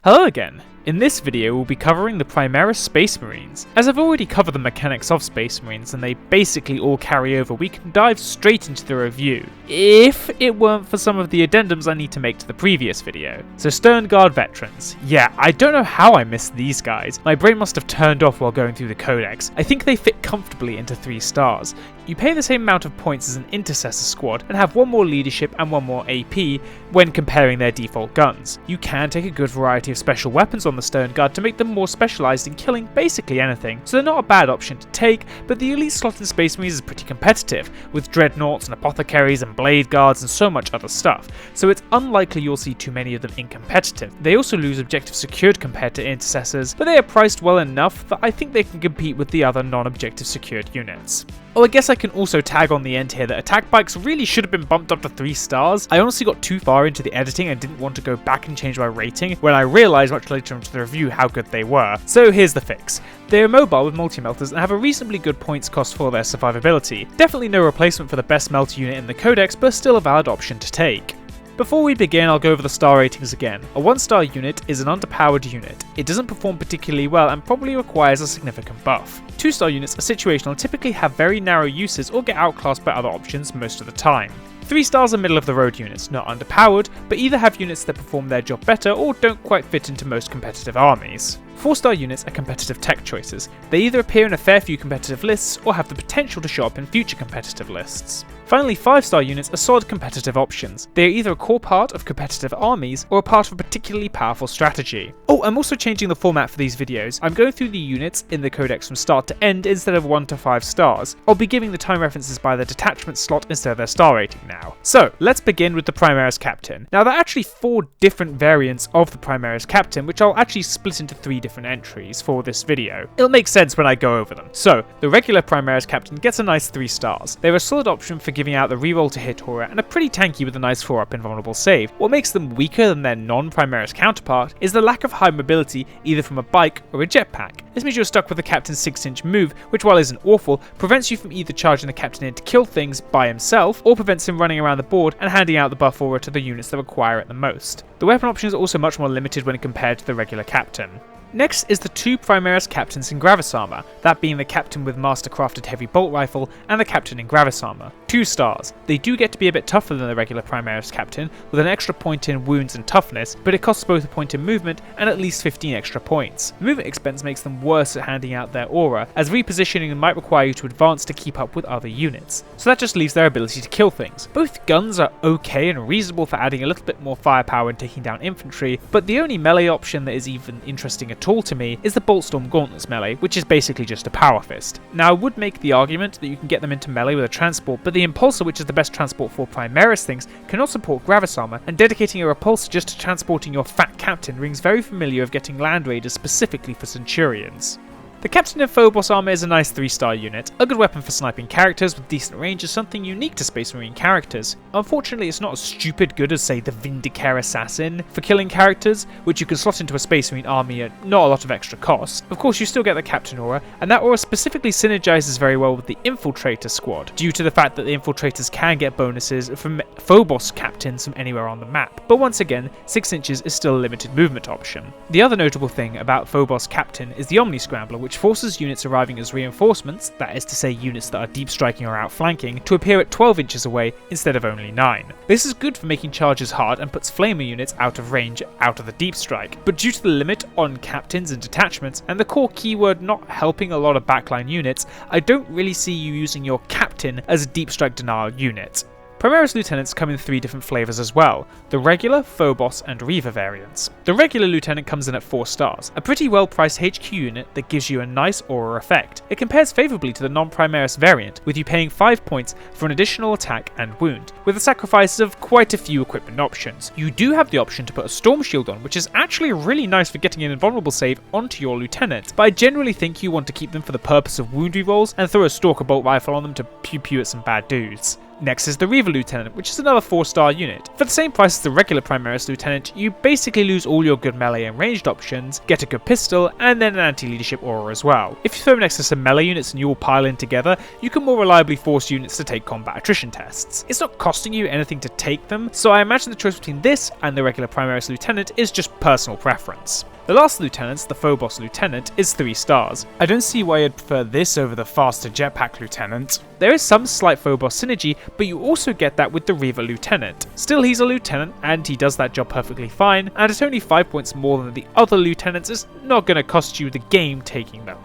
Hello again! In this video we'll be covering the Primaris Space Marines. As I've already covered the mechanics of Space Marines and they basically all carry over, we can dive straight into the review, if it weren't for some of the addendums I need to make to the previous video. So Stern Guard Veterans. Yeah, I don't know how I missed these guys. My brain must have turned off while going through the codex. I think they fit comfortably into 3 stars. You pay the same amount of points as an Intercessor squad and have 1 more leadership and 1 more AP when comparing their default guns. You can take a good variety of special weapons on the Stern Guard to make them more specialised in killing basically anything, so they're not a bad option to take, but the elite slot in Space Marines is pretty competitive, with Dreadnoughts and Apothecaries and Blade Guards and so much other stuff, so it's unlikely you'll see too many of them in competitive. They also lose objective secured compared to Intercessors, but they are priced well enough that I think they can compete with the other non-objective secured units. Oh, I guess I can also tag on the end here that attack bikes really should have been bumped up to 3 stars. I honestly got too far into the editing and didn't want to go back and change my rating when I realised much later into the review how good they were. So here's the fix. They are mobile with multi-melters and have a reasonably good points cost for their survivability. Definitely no replacement for the best melter unit in the codex, but still a valid option to take. Before we begin, I'll go over the star ratings again. A 1-star unit is an underpowered unit. It doesn't perform particularly well and probably requires a significant buff. 2-star units are situational and typically have very narrow uses or get outclassed by other options most of the time. 3 stars are middle of the road units, not underpowered, but either have units that perform their job better or don't quite fit into most competitive armies. 4-star units are competitive tech choices. They either appear in a fair few competitive lists or have the potential to show up in future competitive lists. Finally, 5-star units are solid competitive options. They are either a core part of competitive armies or a part of a particularly powerful strategy. Oh, I'm also changing the format for these videos. I'm going through the units in the codex from start to end instead of 1 to 5 stars. I'll be giving the time references by the detachment slot instead of their star rating now. So, let's begin with the Primaris Captain. Now, there are actually 4 different variants of the Primaris Captain, which I'll actually split into 3 different entries for this video. It'll make sense when I go over them. So, the regular Primaris Captain gets a nice 3 stars. They're a solid option for giving out the reroll to hit aura and are pretty tanky with a nice 4-up invulnerable save. What makes them weaker than their non-Primaris counterpart is the lack of high mobility either from a bike or a jetpack. This means you're stuck with the Captain's 6-inch move, which while isn't awful, prevents you from either charging the Captain in to kill things by himself or prevents him running around the board and handing out the buff aura to the units that require it the most. The weapon options are also much more limited when compared to the regular Captain. Next is the 2 Primaris Captains in Gravis Armor, that being the Captain with Mastercrafted Heavy Bolt Rifle and the Captain in Gravis Armor. 2 stars. They do get to be a bit tougher than the regular Primaris Captain, with an extra point in wounds and toughness, but it costs both a point in movement and at least 15 extra points. The movement expense makes them worse at handing out their aura, as repositioning them might require you to advance to keep up with other units. So that just leaves their ability to kill things. Both guns are okay and reasonable for adding a little bit more firepower and taking down infantry, but the only melee option that is even interesting at all to me is the Boltstorm Gauntlets melee, which is basically just a power fist. Now I would make the argument that you can get them into melee with a transport, but the Impulsor, which is the best transport for Primaris things, cannot support Gravis Armor, and dedicating a repulsor just to transporting your fat captain rings very familiar of getting Land Raiders specifically for Centurions. The Captain in Phobos Armor is a nice 3-star unit. A good weapon for sniping characters with decent range is something unique to Space Marine characters. Unfortunately, it's not as stupid good as, say, the Vindicare Assassin for killing characters, which you can slot into a Space Marine army at not a lot of extra cost. Of course, you still get the Captain aura, and that aura specifically synergizes very well with the Infiltrator squad, due to the fact that the Infiltrators can get bonuses from Phobos Captains from anywhere on the map. But once again, 6 inches is still a limited movement option. The other notable thing about Phobos Captain is the Omni Scrambler, which forces units arriving as reinforcements, that is to say units that are deep striking or outflanking, to appear at 12 inches away instead of only 9. This is good for making charges hard and puts flamer units out of range out of the deep strike, but due to the limit on captains and detachments and the core keyword not helping a lot of backline units, I don't really see you using your captain as a deep strike denial unit. Primaris Lieutenants come in 3 different flavours as well, the regular, Phobos and Reaver variants. The regular Lieutenant comes in at 4 stars, a pretty well priced HQ unit that gives you a nice aura effect. It compares favourably to the non-Primaris variant, with you paying 5 points for an additional attack and wound, with the sacrifice of quite a few equipment options. You do have the option to put a Storm Shield on, which is actually really nice for getting an invulnerable save onto your Lieutenant, but I generally think you want to keep them for the purpose of wound rerolls and throw a Stalker Bolt Rifle on them to pew pew at some bad dudes. Next is the Reaver Lieutenant, which is another 4-star unit. For the same price as the regular Primaris Lieutenant, you basically lose all your good melee and ranged options, get a good pistol, and then an anti-leadership aura as well. If you throw them next to some melee units and you all pile in together, you can more reliably force units to take combat attrition tests. It's not costing you anything to take them, so I imagine the choice between this and the regular Primaris Lieutenant is just personal preference. The last lieutenant, the Phobos Lieutenant, is 3 stars. I don't see why you'd prefer this over the faster jetpack lieutenant. There is some slight Phobos synergy, but you also get that with the Reaver Lieutenant. Still, he's a lieutenant, and he does that job perfectly fine, and at only 5 points more than the other lieutenants, it's not going to cost you the game taking them.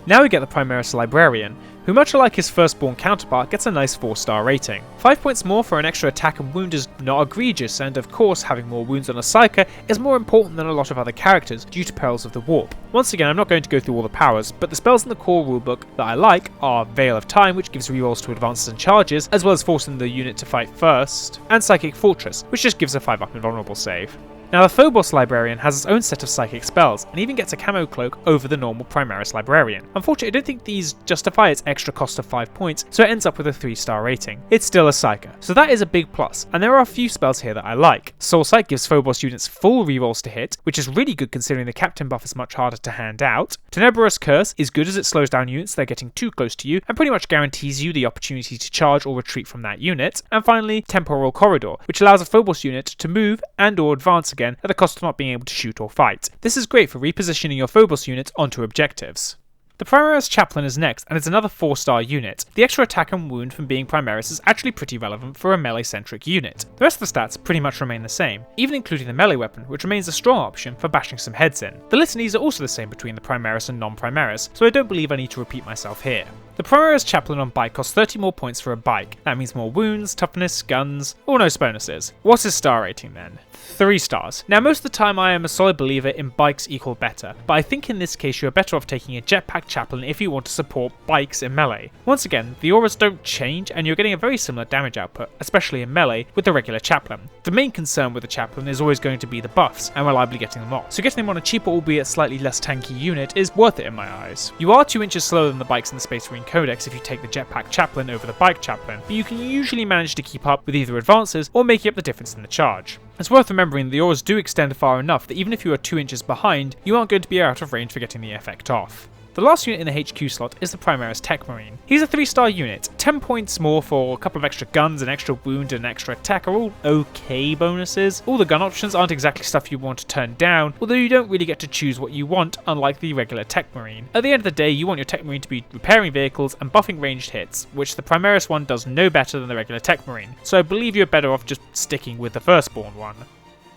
Now we get the Primaris Librarian, who much like his firstborn counterpart gets a nice 4-star rating. 5 points more for an extra attack and wound is not egregious, and of course having more wounds on a Psyker is more important than a lot of other characters due to perils of the warp. Once again, I'm not going to go through all the powers, but the spells in the core rulebook that I like are Veil of Time, which gives rerolls to advances and charges, as well as forcing the unit to fight first, and Psychic Fortress, which just gives a 5-up invulnerable save. Now the Phobos Librarian has its own set of psychic spells, and even gets a camo cloak over the normal Primaris Librarian. Unfortunately, I don't think these justify its extra cost of 5 points, so it ends up with a 3-star rating. It's still a Psyker, so that is a big plus, and there are a few spells here that I like. Soul Sight gives Phobos units full rerolls to hit, which is really good considering the Captain buff is much harder to hand out. Tenebrous Curse is good as it slows down units that are getting too close to you, and pretty much guarantees you the opportunity to charge or retreat from that unit. And finally, Temporal Corridor, which allows a Phobos unit to move and or advance again at the cost of not being able to shoot or fight. This is great for repositioning your Phobos units onto objectives. The Primaris Chaplain is next, and it's another 4-star unit. The extra attack and wound from being Primaris is actually pretty relevant for a melee-centric unit. The rest of the stats pretty much remain the same, even including the melee weapon, which remains a strong option for bashing some heads in. The litanies are also the same between the Primaris and non-Primaris, so I don't believe I need to repeat myself here. The Primaris Chaplain on bike costs 30 more points for a bike. That means more wounds, toughness, guns, or no bonuses. What's his star rating then? 3 stars. Now most of the time I am a solid believer in bikes equal better, but I think in this case you are better off taking a jetpack chaplain if you want to support bikes in melee. Once again, the auras don't change and you're getting a very similar damage output, especially in melee, with the regular chaplain. The main concern with the chaplain is always going to be the buffs and reliably getting them off, so getting them on a cheaper albeit slightly less tanky unit is worth it in my eyes. You are 2 inches slower than the bikes in the Space Marine Codex if you take the jetpack chaplain over the bike chaplain, but you can usually manage to keep up with either advances or making up the difference in the charge. It's worth remembering the auras do extend far enough that even if you are 2 inches behind, you aren't going to be out of range for getting the effect off. The last unit in the HQ slot is the Primaris Tech Marine. He's a 3-star unit. 10 points more for a couple of extra guns, an extra wound, and an extra attack are all okay bonuses. All the gun options aren't exactly stuff you want to turn down, although you don't really get to choose what you want, unlike the regular Tech Marine. At the end of the day, you want your Tech Marine to be repairing vehicles and buffing ranged hits, which the Primaris one does no better than the regular Tech Marine, so I believe you're better off just sticking with the firstborn one.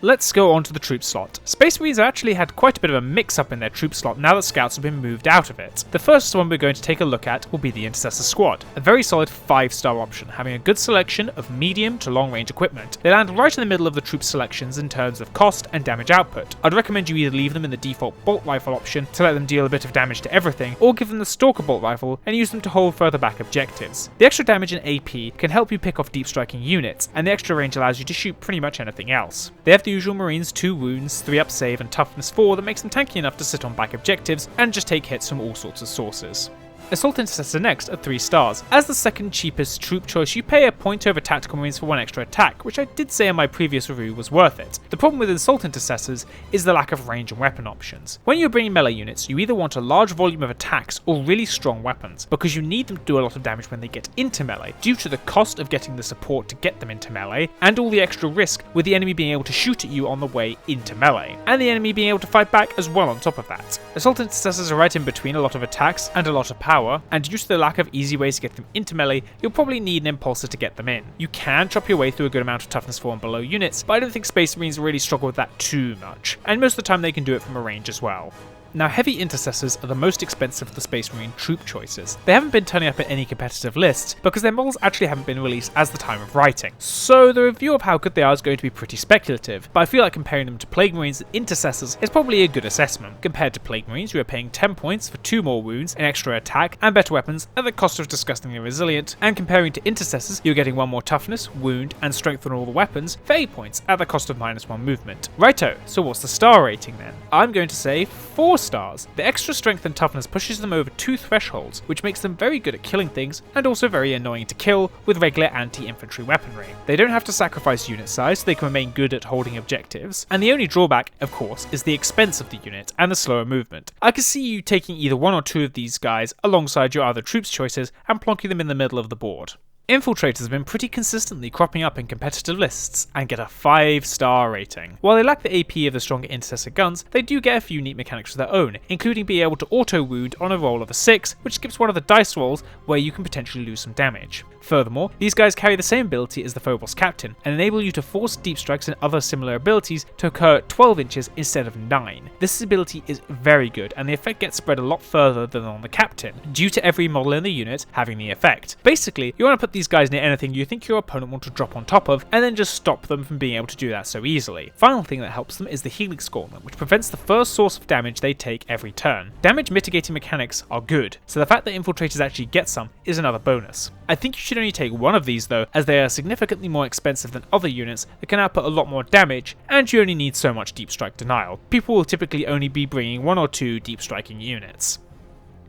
Let's go on to the troop slot. Space Marines actually had quite a bit of a mix-up in their troop slot now that scouts have been moved out of it. The first one we're going to take a look at will be the Intercessor Squad, a very solid 5-star option, having a good selection of medium to long-range equipment. They land right in the middle of the troop selections in terms of cost and damage output. I'd recommend you either leave them in the default bolt rifle option to let them deal a bit of damage to everything, or give them the Stalker bolt rifle and use them to hold further back objectives. The extra damage and AP can help you pick off deep striking units, and the extra range allows you to shoot pretty much anything else. They have the usual Marines 2 wounds, 3-up save and toughness 4 that makes them tanky enough to sit on back objectives and just take hits from all sorts of sources. Assault Intercessor next at 3 stars. As the second cheapest troop choice, you pay a point over Tactical Marines for 1 extra attack, which I did say in my previous review was worth it. The problem with Assault Intercessors is the lack of range and weapon options. When you're bringing melee units, you either want a large volume of attacks or really strong weapons, because you need them to do a lot of damage when they get into melee, due to the cost of getting the support to get them into melee, and all the extra risk with the enemy being able to shoot at you on the way into melee, and the enemy being able to fight back as well on top of that. Assault Intercessors are right in between a lot of attacks and a lot of power, and due to the lack of easy ways to get them into melee, you'll probably need an impulsor to get them in. You can chop your way through a good amount of toughness 4 and below units, but I don't think Space Marines really struggle with that too much, and most of the time they can do it from a range as well. Now, heavy intercessors are the most expensive of the Space Marine troop choices. They haven't been turning up in any competitive lists because their models actually haven't been released as the time of writing. So the review of how good they are is going to be pretty speculative, but I feel like comparing them to Plague Marines and intercessors is probably a good assessment. Compared to Plague Marines, you are paying 10 points for 2 more wounds, an extra attack, and better weapons at the cost of disgustingly resilient, and comparing to intercessors, you're getting 1 more toughness, wound, and strength on all the weapons for 8 points at the cost of -1 movement. Righto, so what's the star rating then? I'm going to say 4 stars. The extra strength and toughness pushes them over 2 thresholds, which makes them very good at killing things and also very annoying to kill with regular anti-infantry weaponry. They don't have to sacrifice unit size, so they can remain good at holding objectives, and the only drawback, of course, is the expense of the unit and the slower movement. I can see you taking either 1 or 2 of these guys alongside your other troops choices and plonking them in the middle of the board. Infiltrators have been pretty consistently cropping up in competitive lists and get a 5-star rating. While they lack the AP of the stronger intercessor guns, they do get a few neat mechanics of their own, including being able to auto-wound on a roll of a 6, which skips one of the dice rolls where you can potentially lose some damage. Furthermore, these guys carry the same ability as the Phobos Captain and enable you to force deep strikes and other similar abilities to occur at 12 inches instead of 9. This ability is very good, and the effect gets spread a lot further than on the Captain, due to every model in the unit having the effect. Basically, you want to put these guys near anything you think your opponent want to drop on top of, and then just stop them from being able to do that so easily. Final thing that helps them is the Healing Gauntlet, which prevents the first source of damage they take every turn. Damage mitigating mechanics are good, so the fact that infiltrators actually get some is another bonus. I think you should only take 1 of these though, as they are significantly more expensive than other units that can output a lot more damage, and you only need so much deep strike denial. People will typically only be bringing 1 or 2 deep striking units.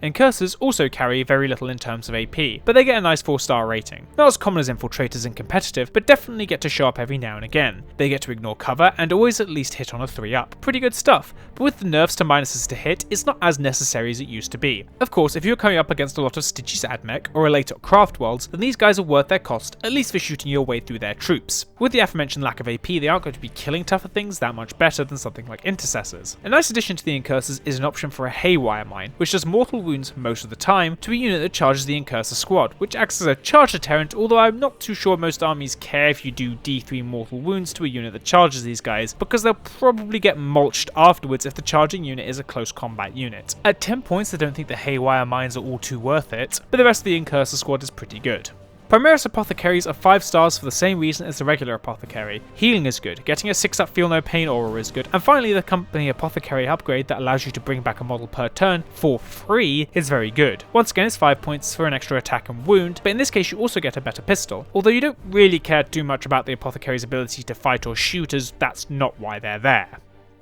Incursors also carry very little in terms of AP, but they get a nice 4-star rating. Not as common as infiltrators in competitive, but definitely get to show up every now and again. They get to ignore cover and always at least hit on a 3-up. Pretty good stuff, but with the nerfs to minuses to hit, it's not as necessary as it used to be. Of course, if you're coming up against a lot of Stygies Admech or Elator Craft Worlds, then these guys are worth their cost, at least for shooting your way through their troops. With the aforementioned lack of AP, they aren't going to be killing tougher things that much better than something like Intercessors. A nice addition to the Incursors is an option for a Haywire Mine, which does mortal wounds most of the time to a unit that charges the Incursor squad, which acts as a charge deterrent, although I'm not too sure most armies care if you do D3 mortal wounds to a unit that charges these guys, because they'll probably get mulched afterwards if the charging unit is a close combat unit. At 10 points I don't think the Haywire Mines are all too worth it, but the rest of the Incursor squad is pretty good. Primaris Apothecaries are 5 stars for the same reason as the regular Apothecary. Healing is good, getting a 6-up Feel No Pain aura is good, and finally the Company Apothecary upgrade that allows you to bring back a model per turn for free is very good. Once again it's 5 points for an extra attack and wound, but in this case you also get a better pistol, although you don't really care too much about the Apothecary's ability to fight or shoot, as that's not why they're there.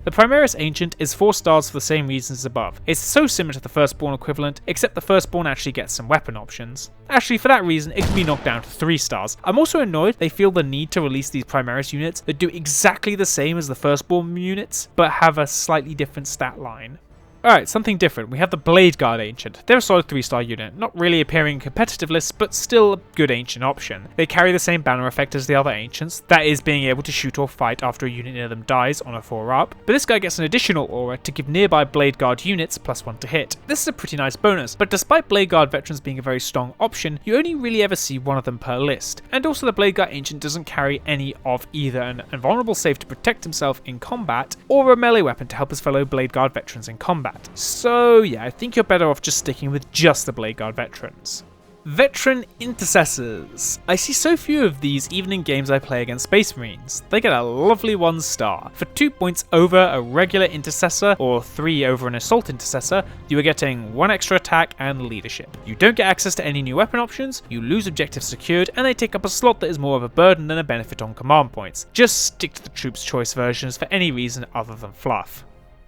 The Primaris Ancient is 4 stars for the same reasons as above. It's so similar to the Firstborn equivalent, except the Firstborn actually gets some weapon options. Actually, for that reason, it can be knocked down to 3 stars. I'm also annoyed they feel the need to release these Primaris units that do exactly the same as the Firstborn units, but have a slightly different stat line. Alright, something different. We have the Blade Guard Ancient. They're a solid 3-star unit, not really appearing in competitive lists, but still a good Ancient option. They carry the same banner effect as the other Ancients, that is being able to shoot or fight after a unit near them dies on a 4-up, but this guy gets an additional aura to give nearby Blade Guard units +1 to hit. This is a pretty nice bonus, but despite Blade Guard veterans being a very strong option, you only really ever see 1 of them per list, and also the Blade Guard Ancient doesn't carry any of either an invulnerable save to protect himself in combat, or a melee weapon to help his fellow Blade Guard veterans in combat. So yeah, I think you're better off just sticking with just the Blade Guard veterans. Veteran Intercessors. I see so few of these even in games I play against Space Marines. They get a lovely 1 star. For 2 points over a regular Intercessor or 3 over an Assault Intercessor, you are getting 1 extra attack and leadership. You don't get access to any new weapon options, you lose objectives secured, and they take up a slot that is more of a burden than a benefit on command points. Just stick to the Troops Choice versions for any reason other than fluff.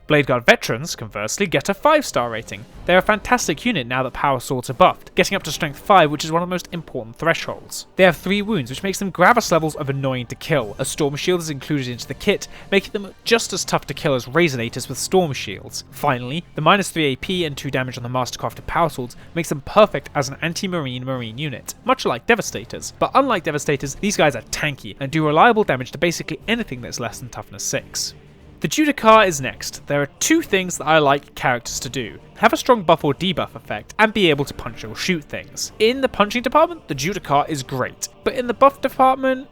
Blade Guard Veterans, conversely, get a 5-star rating. They're a fantastic unit now that Power Swords are buffed, getting up to Strength 5, which is one of the most important thresholds. They have 3 wounds, which makes them Gravis levels of annoying to kill. A Storm Shield is included into the kit, making them just as tough to kill as Resonators with Storm Shields. Finally, the -3 AP and 2 damage on the Mastercrafted Power Swords makes them perfect as an anti-marine marine unit, much like Devastators. But unlike Devastators, these guys are tanky and do reliable damage to basically anything that's less than toughness 6. The Judicar is next. There are 2 things that I like characters to do. Have a strong buff or debuff effect, and be able to punch or shoot things. In the punching department, the Judicar is great, but in the buff department,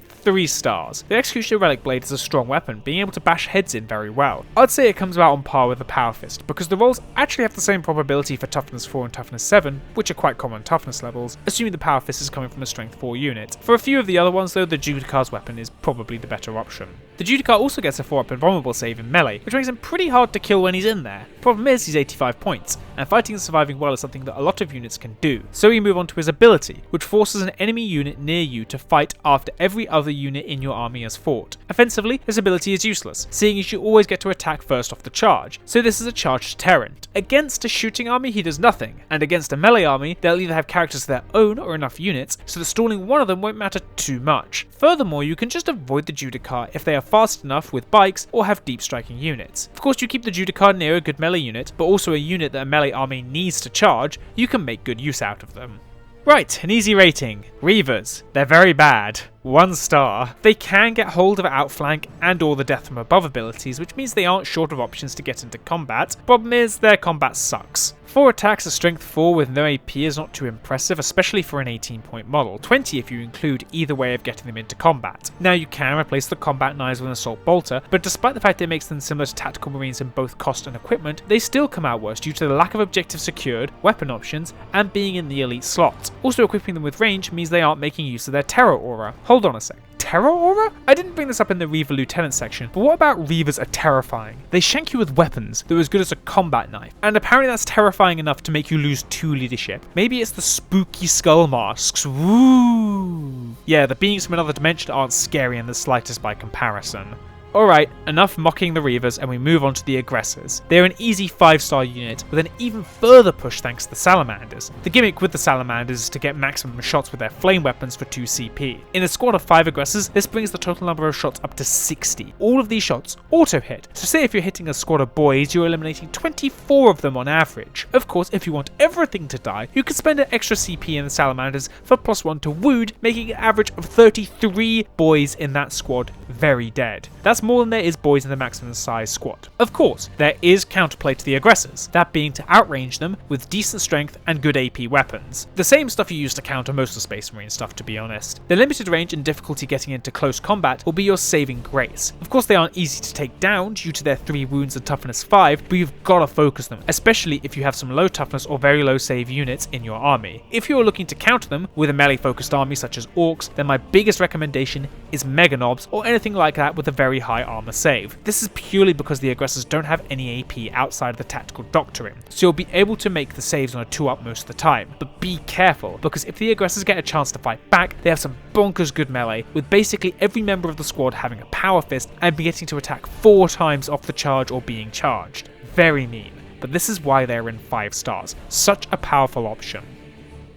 3 stars. The Executioner Relic Blade is a strong weapon, being able to bash heads in very well. I'd say it comes about on par with the Power Fist, because the rolls actually have the same probability for Toughness 4 and Toughness 7, which are quite common toughness levels, assuming the Power Fist is coming from a Strength 4 unit. For a few of the other ones though, the Judicar's weapon is probably the better option. The Judicar also gets a 4-up invulnerable save in melee, which makes him pretty hard to kill when he's in there. Problem is, he's 85 points, and fighting and surviving well is something that a lot of units can do. So we move on to his ability, which forces an enemy unit near you to fight after every other unit in your army has fought. Offensively, this ability is useless, seeing as you always get to attack first off the charge, so this is a charged Tyrant. Against a shooting army, he does nothing, and against a melee army, they'll either have characters of their own or enough units, so that stalling one of them won't matter too much. Furthermore, you can just avoid the Judicar if they are fast enough with bikes or have deep striking units. Of course, you keep the Judicar near a good melee unit, but also a unit that a melee army needs to charge, you can make good use out of them. Right, an easy rating. Reavers. They're very bad. 1 star. They can get hold of outflank and or the death from above abilities, which means they aren't short of options to get into combat. Problem is, their combat sucks. 4 attacks at strength 4 with no AP is not too impressive, especially for an 18-point model, 20 if you include either way of getting them into combat. Now you can replace the combat knives with an assault bolter, but despite the fact it makes them similar to tactical marines in both cost and equipment, they still come out worse due to the lack of objectives secured, weapon options, and being in the elite slot. Also, equipping them with range means they aren't making use of their terror aura. Hold on a sec. Terror aura? I didn't bring this up in the Reaver Lieutenant section, but what about Reavers are terrifying? They shank you with weapons that are as good as a combat knife, and apparently that's terrifying enough to make you lose 2 leadership. Maybe it's the spooky skull masks. Woo! Yeah, the beings from another dimension aren't scary in the slightest by comparison. Alright, enough mocking the Reavers and we move on to the Aggressors. They're an easy 5-star unit with an even further push thanks to the Salamanders. The gimmick with the Salamanders is to get maximum shots with their flame weapons for 2 CP. In a squad of 5 Aggressors, this brings the total number of shots up to 60. All of these shots auto-hit, so say if you're hitting a squad of boys, you're eliminating 24 of them on average. Of course, if you want everything to die, you can spend an extra CP in the Salamanders for +1 to wound, making an average of 33 boys in that squad very dead. That's more than there is boys in the maximum size squad. Of course, there is counterplay to the Aggressors, that being to outrange them with decent strength and good AP weapons. The same stuff you use to counter most of Space Marine stuff, to be honest. The limited range and difficulty getting into close combat will be your saving grace. Of course, they aren't easy to take down due to their 3 wounds and toughness 5, but you've got to focus them, especially if you have some low toughness or very low save units in your army. If you're looking to counter them with a melee focused army such as Orcs, then my biggest recommendation is Mega Knobs or anything like that with a very high armor save. This is purely because the Aggressors don't have any AP outside of the tactical doctrine, so you'll be able to make the saves on a 2-up most of the time. But be careful, because if the Aggressors get a chance to fight back, they have some bonkers good melee, with basically every member of the squad having a power fist and be getting to attack 4 times off the charge or being charged. Very mean, but this is why they're in 5 stars. Such a powerful option.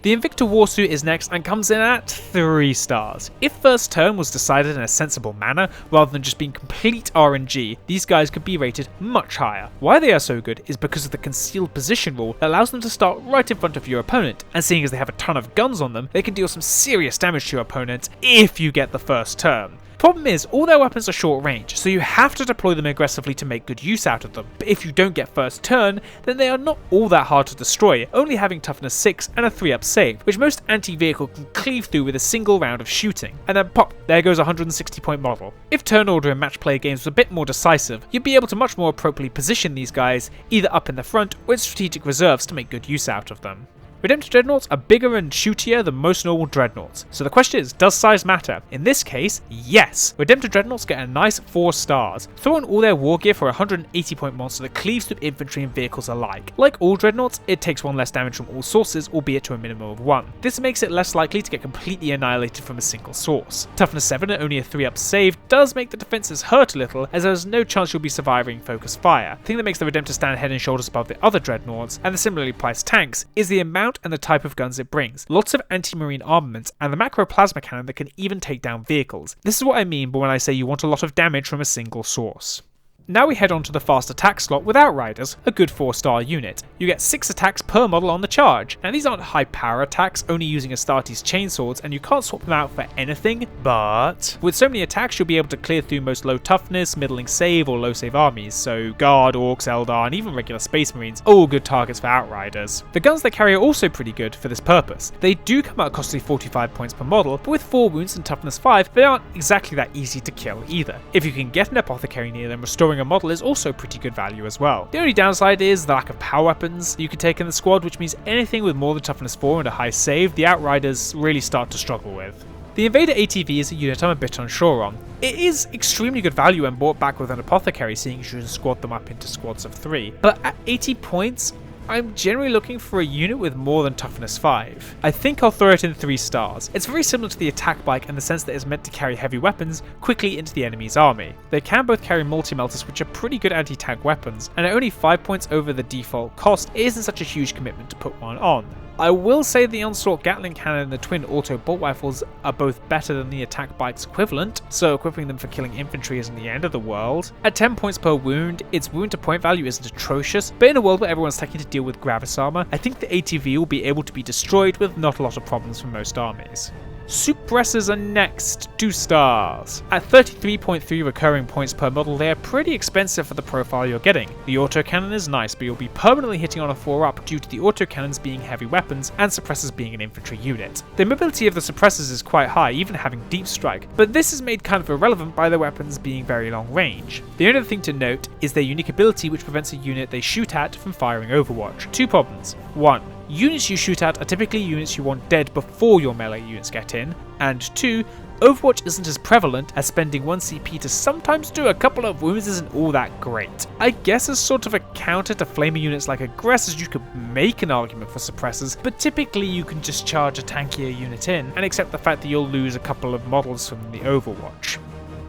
The Invicta Warsuit is next and comes in at 3 stars. If first turn was decided in a sensible manner, rather than just being complete RNG, these guys could be rated much higher. Why they are so good is because of the concealed position rule that allows them to start right in front of your opponent, and seeing as they have a ton of guns on them, they can deal some serious damage to your opponents if you get the first turn. Problem is, all their weapons are short range, so you have to deploy them aggressively to make good use out of them, but if you don't get first turn, then they are not all that hard to destroy, only having toughness 6 and a 3-up save, which most anti-vehicle can cleave through with a single round of shooting, and then pop, there goes a 160-point model. If turn order in match play games was a bit more decisive, you'd be able to much more appropriately position these guys either up in the front or in strategic reserves to make good use out of them. Redemptor Dreadnoughts are bigger and shootier than most normal Dreadnoughts, so the question is, does size matter? In this case, yes! Redemptor Dreadnoughts get a nice 4 stars. Throw in all their war gear for a 180-point monster that cleaves through infantry and vehicles alike. Like all Dreadnoughts, it takes 1 less damage from all sources, albeit to a minimum of 1. This makes it less likely to get completely annihilated from a single source. Toughness 7 and only a 3-up save does make the defenses hurt a little, as there is no chance you'll be surviving focus fire. The thing that makes the Redemptor stand head and shoulders above the other Dreadnoughts, and the similarly priced tanks, is the amount and the type of guns it brings. Lots of anti-marine armaments and the macro plasma cannon that can even take down vehicles. This is what I mean when I say you want a lot of damage from a single source. Now we head on to the fast attack slot with Outriders, a good 4-star unit. You get 6 attacks per model on the charge. Now these aren't high power attacks, only using Astartes chainswords, and you can't swap them out for anything, but with so many attacks you'll be able to clear through most low toughness, middling save, or low save armies, so Guard, Orcs, Eldar, and even regular Space Marines, all good targets for Outriders. The guns they carry are also pretty good for this purpose. They do come out costly 45 points per model, but with 4 wounds and toughness 5, they aren't exactly that easy to kill either. If you can get an Apothecary near them, restoring a model is also pretty good value as well. The only downside is the lack of power weapons you can take in the squad, which means anything with more than toughness 4 and a high save, the Outriders really start to struggle with. The Invader ATV is a unit I'm a bit unsure on. It is extremely good value when bought back with an Apothecary, seeing as you can squad them up into squads of 3, but at 80 points, I'm generally looking for a unit with more than toughness 5. I think I'll throw it in 3 stars. It's very similar to the attack bike in the sense that it's meant to carry heavy weapons quickly into the enemy's army. They can both carry multi-melters, which are pretty good anti-tank weapons, and at only 5 points over the default cost, it isn't such a huge commitment to put one on. I will say the Onslaught Gatling Cannon and the Twin Auto Bolt Rifles are both better than the attack bike's equivalent, so equipping them for killing infantry isn't the end of the world. At 10 points per wound, its wound to point value isn't atrocious, but in a world where everyone's taking to deal with Gravis armor, I think the ATV will be able to be destroyed with not a lot of problems for most armies. Suppressors are next, 2 stars. At 33.3 recurring points per model, they are pretty expensive for the profile you're getting. The autocannon is nice, but you'll be permanently hitting on a 4-up due to the autocannons being heavy weapons and suppressors being an infantry unit. The mobility of the suppressors is quite high, even having deep strike, but this is made kind of irrelevant by the weapons being very long range. The only other thing to note is their unique ability, which prevents a unit they shoot at from firing Overwatch. 2 problems. 1. Units you shoot at are typically units you want dead before your melee units get in, and 2. Overwatch isn't as prevalent as spending 1 CP to sometimes do a couple of wounds isn't all that great. I guess as sort of a counter to flamer units like aggressors you could make an argument for suppressors, but typically you can just charge a tankier unit in and accept the fact that you'll lose a couple of models from the Overwatch.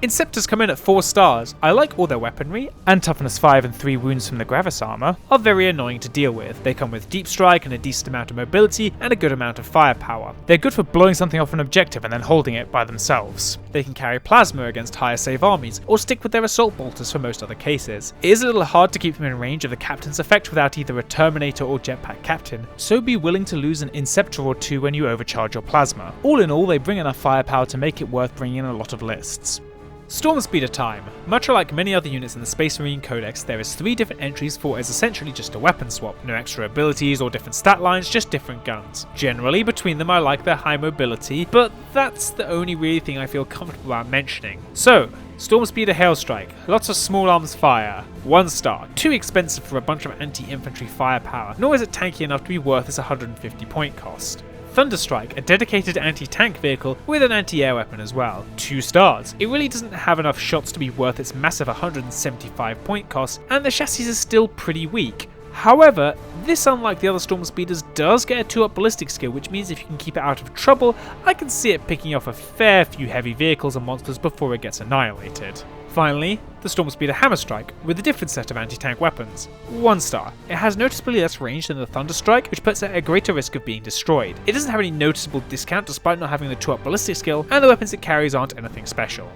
Inceptors come in at 4 stars. I like all their weaponry, and toughness 5 and 3 wounds from the Gravis armor are very annoying to deal with. They come with deep strike and a decent amount of mobility and a good amount of firepower. They're good for blowing something off an objective and then holding it by themselves. They can carry plasma against higher save armies, or stick with their assault bolters for most other cases. It is a little hard to keep them in range of the captain's effect without either a Terminator or jetpack captain, so be willing to lose an Inceptor or 2 when you overcharge your plasma. All in all, they bring enough firepower to make it worth bringing in a lot of lists. Storm Speeder time. Much like many other units in the Space Marine Codex, there is 3 different entries for what is essentially just a weapon swap. No extra abilities or different stat lines, just different guns. Generally, between them I like their high mobility, but that's the only really thing I feel comfortable about mentioning. So, Storm Speeder Hailstrike, lots of small arms fire, 1 star, too expensive for a bunch of anti-infantry firepower, nor is it tanky enough to be worth its 150 point cost. Thunderstrike, a dedicated anti-tank vehicle with an anti-air weapon as well. 2 stars. It really doesn't have enough shots to be worth its massive 175 point cost, and the chassis is still pretty weak. However, this, unlike the other Storm Speeders, does get a 2-up ballistic skill, which means if you can keep it out of trouble, I can see it picking off a fair few heavy vehicles and monsters before it gets annihilated. Finally, the Storm Speeder Hammerstrike, with a different set of anti-tank weapons. 1 star. It has noticeably less range than the Thunderstrike, which puts it at a greater risk of being destroyed. It doesn't have any noticeable discount despite not having the 2-up ballistic skill, and the weapons it carries aren't anything special.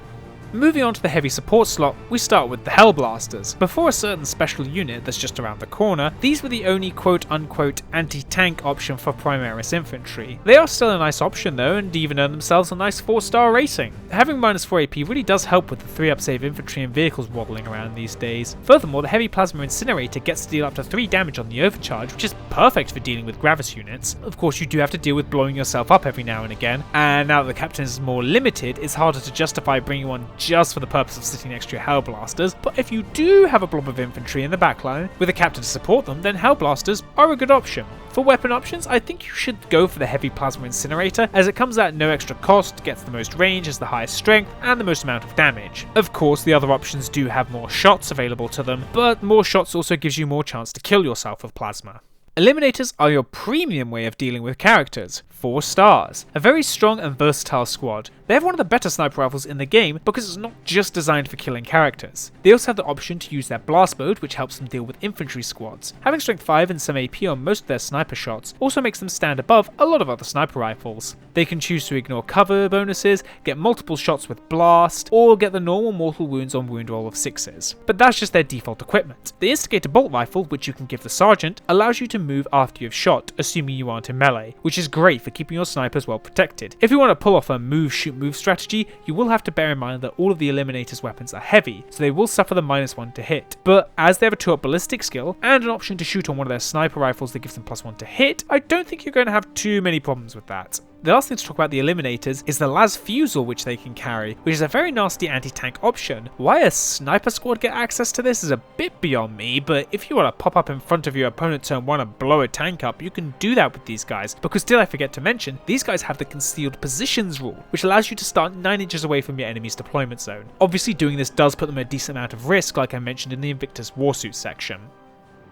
Moving on to the heavy support slot, we start with the Hellblasters. Before a certain special unit that's just around the corner, these were the only quote-unquote anti-tank option for Primaris infantry. They are still a nice option though, and even earn themselves a nice 4-star rating. Having -4 AP really does help with the 3-up save infantry and vehicles waddling around these days. Furthermore, the heavy plasma incinerator gets to deal up to 3 damage on the overcharge, which is perfect for dealing with Gravis units. Of course, you do have to deal with blowing yourself up every now and again, and now that the captain is more limited, it's harder to justify bringing one just for the purpose of sitting next to your Hellblasters, but if you do have a blob of infantry in the backline with a captain to support them, then Hellblasters are a good option. For weapon options, I think you should go for the heavy plasma incinerator, as it comes at no extra cost, gets the most range, has the highest strength, and the most amount of damage. Of course, the other options do have more shots available to them, but more shots also gives you more chance to kill yourself with plasma. Eliminators are your premium way of dealing with characters. 4 stars. A very strong and versatile squad. They have one of the better sniper rifles in the game because it's not just designed for killing characters. They also have the option to use their blast mode, which helps them deal with infantry squads. Having strength 5 and some AP on most of their sniper shots also makes them stand above a lot of other sniper rifles. They can choose to ignore cover bonuses, get multiple shots with blast, or get the normal mortal wounds on wound roll of 6s. But that's just their default equipment. The Instigator bolt rifle, which you can give the sergeant, allows you to move after you've shot, assuming you aren't in melee, which is great for keeping your snipers well protected. If you want to pull off a move shoot move strategy, you will have to bear in mind that all of the Eliminator's weapons are heavy, so they will suffer the -1 to hit. But as they have a 2-up ballistic skill and an option to shoot on one of their sniper rifles that gives them +1 to hit, I don't think you're going to have too many problems with that. The last thing to talk about the Eliminators is the las fusel which they can carry, which is a very nasty anti-tank option. Why a sniper squad get access to this is a bit beyond me, but if you want to pop up in front of your opponent turn 1 and blow a tank up, you can do that with these guys, because did I forget to mention, these guys have the concealed positions rule, which allows you to start 9 inches away from your enemy's deployment zone. Obviously doing this does put them at a decent amount of risk, like I mentioned in the Invictus Warsuit section.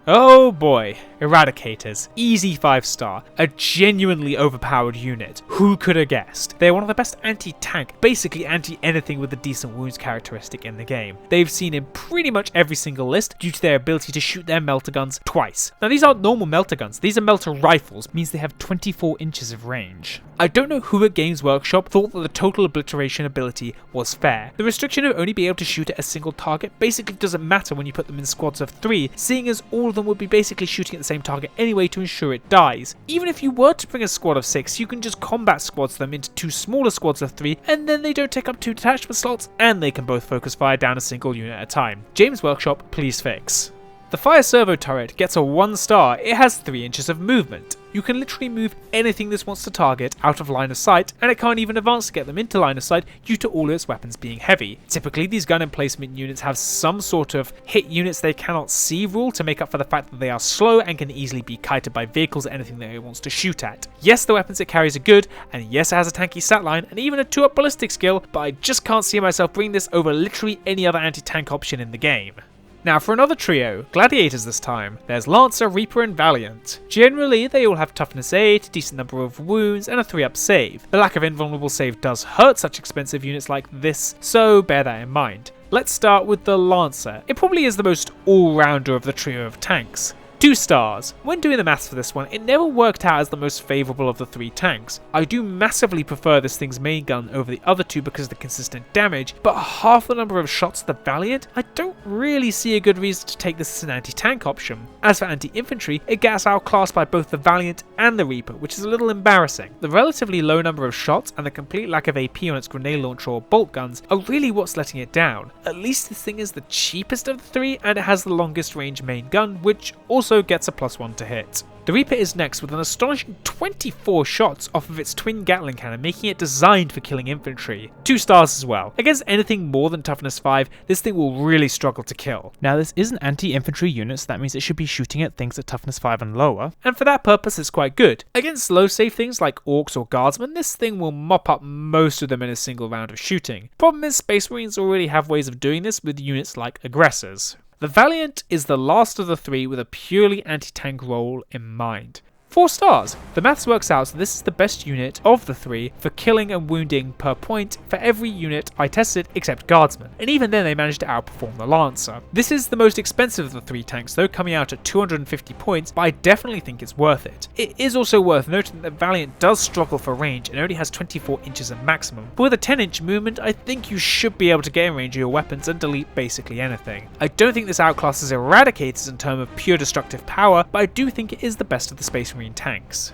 Oh boy, Eradicators, easy 5-star, a genuinely overpowered unit. Who could have guessed? They're one of the best anti-tank, basically anti-anything with a decent wounds characteristic in the game. They've seen in pretty much every single list due to their ability to shoot their melter guns twice. Now these aren't normal melter guns, these are melter rifles, means they have 24 inches of range. I don't know who at Games Workshop thought that the total obliteration ability was fair. The restriction of only being able to shoot at a single target basically doesn't matter when you put them in squads of 3, seeing as all of them would be basically shooting at the same target anyway to ensure it dies. Even if you were to bring a squad of 6, you can just combat squads them into 2 smaller squads of 3, and then they don't take up 2 detachment slots, and they can both focus fire down a single unit at a time. Games Workshop, please fix. The fire servo turret gets a 1-star, it has 3 inches of movement. You can literally move anything this wants to target out of line of sight, and it can't even advance to get them into line of sight due to all its weapons being heavy. Typically these gun emplacement units have some sort of hit units they cannot see rule to make up for the fact that they are slow and can easily be kited by vehicles or anything that it wants to shoot at. Yes, the weapons it carries are good, and yes, it has a tanky stat line and even a 2-up ballistic skill, but I just can't see myself bringing this over literally any other anti-tank option in the game. Now for another trio, gladiators this time, there's Lancer, Reaper and Valiant. Generally they all have toughness 8, decent number of wounds and a 3-up save. The lack of invulnerable save does hurt such expensive units like this, so bear that in mind. Let's start with the Lancer. It probably is the most all-rounder of the trio of tanks. 2 stars. When doing the maths for this one, it never worked out as the most favourable of the 3 tanks. I do massively prefer this thing's main gun over the other 2 because of the consistent damage, but half the number of shots of the Valiant, I don't really see a good reason to take this as an anti-tank option. As for anti-infantry, it gets outclassed by both the Valiant and the Reaper, which is a little embarrassing. The relatively low number of shots and the complete lack of AP on its grenade launcher or bolt guns are really what's letting it down. At least this thing is the cheapest of the 3 and it has the longest range main gun, which also gets a +1 to hit. The Reaper is next with an astonishing 24 shots off of its twin Gatling cannon, making it designed for killing infantry. 2 stars as well. Against anything more than toughness 5, this thing will really struggle to kill. Now this is an anti-infantry unit, so that means it should be shooting at things at toughness 5 and lower, and for that purpose it's quite good. Against low save things like orcs or guardsmen, this thing will mop up most of them in a single round of shooting. Problem is, Space Marines already have ways of doing this with units like aggressors. The Valiant is the last of the 3 with a purely anti-tank role in mind. 4 stars. The maths works out so this is the best unit of the 3 for killing and wounding per point for every unit I tested except Guardsmen, and even then they managed to outperform the Lancer. This is the most expensive of the 3 tanks though, coming out at 250 points, but I definitely think it's worth it. It is also worth noting that Valiant does struggle for range and only has 24 inches of maximum, but with a 10-inch movement I think you should be able to get in range of your weapons and delete basically anything. I don't think this outclasses Eradicators in terms of pure destructive power, but I do think it is the best of the Space Marine tanks.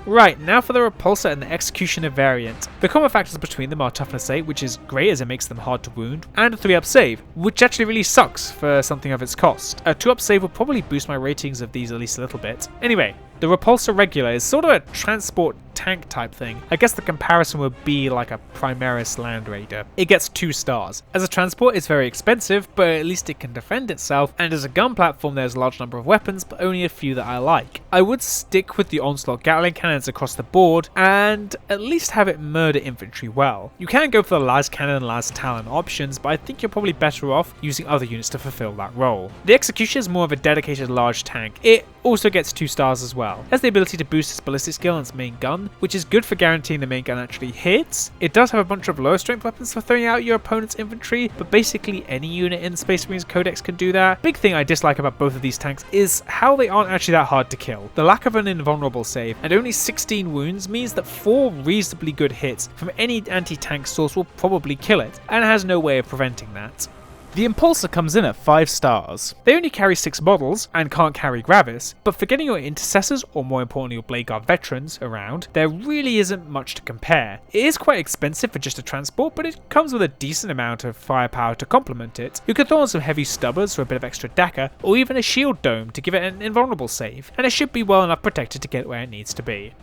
Right, now for the Repulsor and the Executioner variant. The common factors between them are toughness 8, which is great as it makes them hard to wound, and a 3-up save, which actually really sucks for something of its cost. A 2-up save will probably boost my ratings of these at least a little bit. Anyway, the Repulsor Regular is sort of a transport tank type thing. I guess the comparison would be like a Primaris Land Raider. It gets 2 stars. As a transport, it's very expensive, but at least it can defend itself, and as a gun platform there's a large number of weapons, but only a few that I like. I would stick with the Onslaught Gatling cannons across the board, and at least have it murder infantry well. You can go for the Las Cannon and Las Talon options, but I think you're probably better off using other units to fulfill that role. The Executioner is more of a dedicated large tank. It also gets 2 stars as well. It has the ability to boost its ballistic skill and its main gun, which is good for guaranteeing the main gun actually hits. It does have a bunch of lower strength weapons for throwing out your opponent's infantry, but basically any unit in Space Marine Codex can do that. Big thing I dislike about both of these tanks is how they aren't actually that hard to kill. The lack of an invulnerable save and only 16 wounds means that 4 reasonably good hits from any anti-tank source will probably kill it, and it has no way of preventing that. The Impulsor comes in at 5 stars. They only carry 6 models and can't carry Gravis, but for getting your intercessors, or more importantly your Blade Guard veterans, around, there really isn't much to compare. It is quite expensive for just a transport, but it comes with a decent amount of firepower to complement it. You can throw on some heavy stubbers for a bit of extra dakka, or even a shield dome to give it an invulnerable save, and it should be well enough protected to get where it needs to be.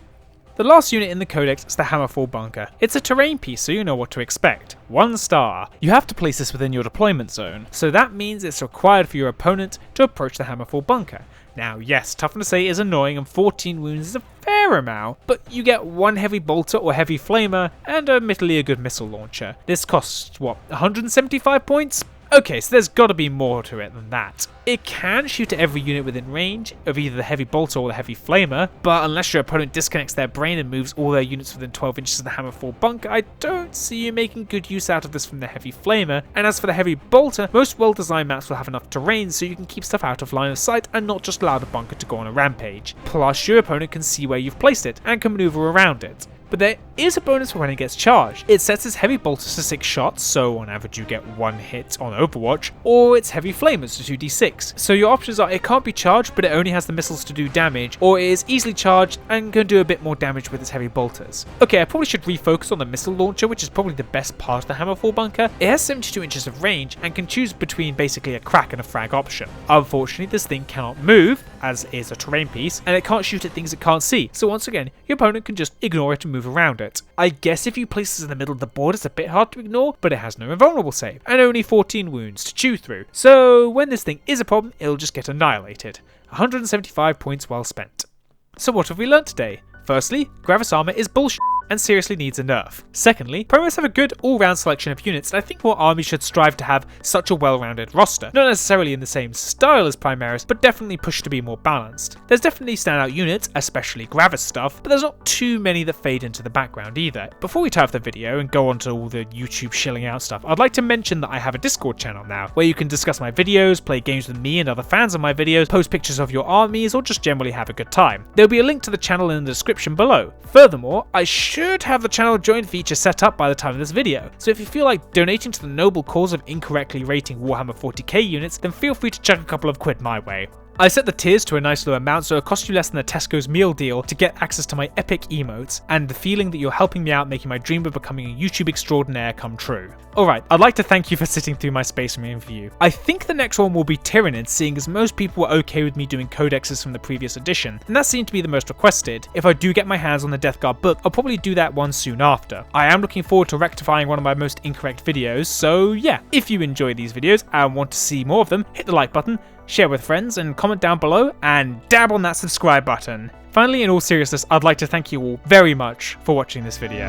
The last unit in the codex is the Hammerfall Bunker. It's a terrain piece, so you know what to expect. 1 star. You have to place this within your deployment zone, so that means it's required for your opponent to approach the Hammerfall Bunker. Now yes, tough to say is annoying and 14 wounds is a fair amount, but you get 1 heavy bolter or heavy flamer and admittedly a good missile launcher. This costs, what, 175 points? Okay, so there's gotta be more to it than that. It can shoot at every unit within range of either the heavy bolter or the heavy flamer, but unless your opponent disconnects their brain and moves all their units within 12 inches of the Hammerfall Bunker, I don't see you making good use out of this from the heavy flamer. And as for the heavy bolter, most well-designed maps will have enough terrain so you can keep stuff out of line of sight and not just allow the bunker to go on a rampage. Plus, your opponent can see where you've placed it and can maneuver around it. But there is a bonus for when it gets charged. It sets its heavy bolters to 6 shots, so on average you get 1 hit on Overwatch, or its heavy flamers to 2d6. So your options are it can't be charged but it only has the missiles to do damage, or it is easily charged and can do a bit more damage with its heavy bolters. Okay, I probably should refocus on the missile launcher, which is probably the best part of the Hammerfall Bunker. It has 72 inches of range and can choose between basically a crack and a frag option. Unfortunately, this thing cannot move, as it is a terrain piece, and it can't shoot at things it can't see, so once again, your opponent can just ignore it and move around it. I guess if you place this in the middle of the board it's a bit hard to ignore, but it has no invulnerable save, and only 14 wounds to chew through, so when this thing is a problem, it'll just get annihilated. 175 points well spent. So what have we learned today? Firstly, Gravis armor is bullshit and seriously needs a nerf. Secondly, Primaris have a good all-round selection of units, and I think more armies should strive to have such a well-rounded roster. Not necessarily in the same style as Primaris, but definitely push to be more balanced. There's definitely standout units, especially Gravis stuff, but there's not too many that fade into the background either. Before we tie up the video and go on to all the YouTube shilling out stuff, I'd like to mention that I have a Discord channel now, where you can discuss my videos, play games with me and other fans of my videos, post pictures of your armies, or just generally have a good time. There'll be a link to the channel in the description below. Furthermore, I should have the channel join feature set up by the time of this video, so if you feel like donating to the noble cause of incorrectly rating Warhammer 40k units, then feel free to chuck a couple of quid my way. I set the tiers to a nice low amount so it costs you less than a Tesco's meal deal to get access to my epic emotes, and the feeling that you're helping me out making my dream of becoming a YouTube extraordinaire come true. Alright, I'd like to thank you for sitting through my Space Marine review. I think the next one will be Tyranids, seeing as most people were okay with me doing codexes from the previous edition, and that seemed to be the most requested. If I do get my hands on the Death Guard book, I'll probably do that one soon after. I am looking forward to rectifying one of my most incorrect videos, so yeah, if you enjoy these videos and want to see more of them, hit the like button, share with friends, and comment down below, and dab on that subscribe button. Finally, in all seriousness, I'd like to thank you all very much for watching this video.